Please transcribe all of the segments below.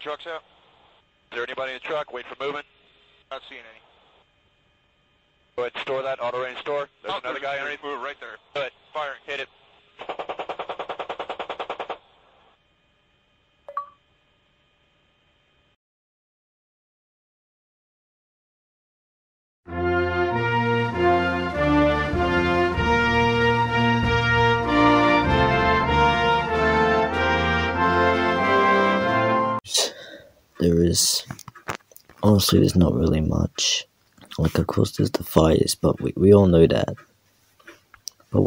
trucks out? Is there anybody in the truck? Wait for movement. Not seeing any. Go ahead and store that. Auto range store. There's another guy underneath. Move right there. Go ahead. Fire. Hit it. Honestly, there's not really much. Like, of course, there's the fires, but we all know that. But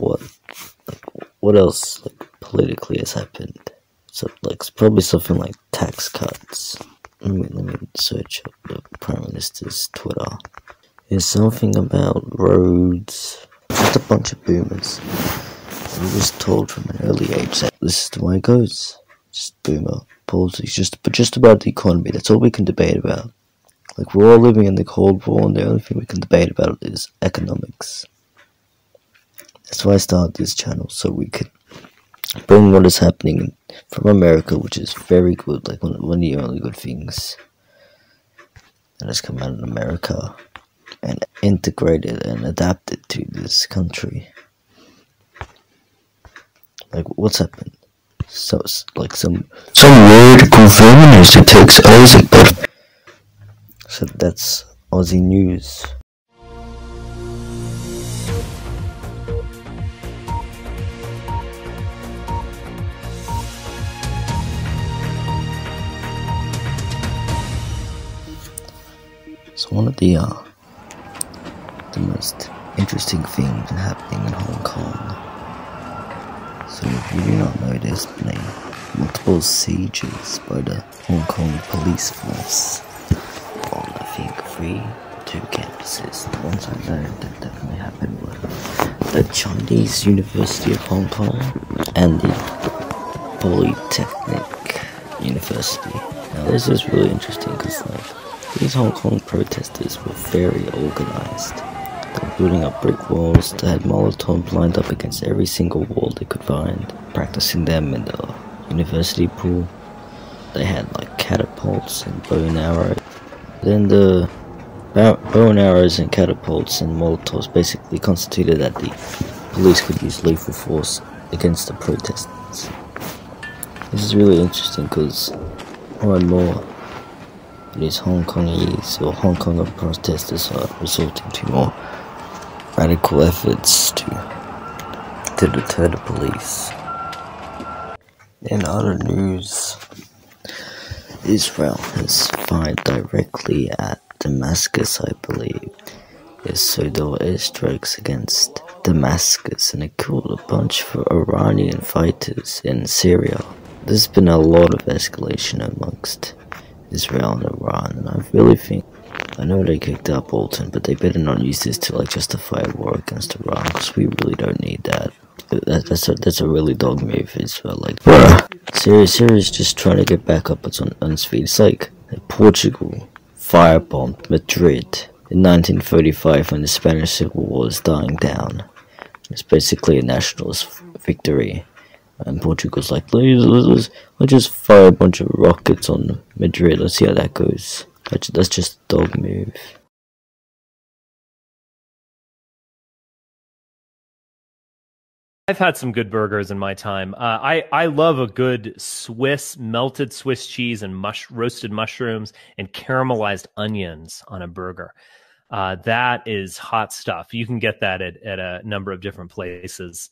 what else, like, politically has happened? So, like, it's probably something like tax cuts. Let me search up the Prime Minister's Twitter. There's something about roads. Just a bunch of boomers. We was told from an early age that this is the way it goes. Just boomer politics, just about the economy. That's all we can debate about. Like, we're all living in the Cold War, and the only thing we can debate about is economics. That's why I started this channel, so we could bring what is happening from America, which is very good, like one of the only good things that has come out of America, and integrate it and adapt it to this country. Like, what's happened? So, like, some weird government that takes Isaac, but so that's Aussie news. So one of the most interesting things happening in Hong Kong. So if you do not know, there's been multiple sieges by the Hong Kong police force on, I think, 2 campuses. The ones I know that definitely happened were the Chinese University of Hong Kong and the Polytechnic University. Now this is really interesting because, like, these Hong Kong protesters were very organized. They were building up brick walls. They had monotone lined up against every single wall they could find, practicing them in the university pool. They had, like, catapults and bow and arrows. Then the bow and arrows and catapults and molotovs basically constituted that the police could use lethal force against the protesters. This is really interesting because more and more these Hong Kongese or Hong Kong protesters are resorting to more radical efforts to deter the police. In other news, Israel has fired directly at Damascus, I believe. Yes, so there were airstrikes against Damascus, and it killed a bunch of Iranian fighters in Syria. There's been a lot of escalation amongst Israel and Iran, and I really think, I know they kicked out Bolton, but they better not use this to, like, justify a war against Iran, because we really don't need that. That's a really dog move. Israel, like, bruh, Syria's just trying to get back up on its feet. It's like Portugal firebombed Madrid in 1935 when the Spanish Civil War was dying down. It's basically a nationalist victory. And Portugal's like, let's just fire a bunch of rockets on Madrid. Let's see how that goes. That's just a dog move. I've had some good burgers in my time. I love a good melted Swiss cheese and roasted mushrooms and caramelized onions on a burger. That is hot stuff. You can get that at a number of different places.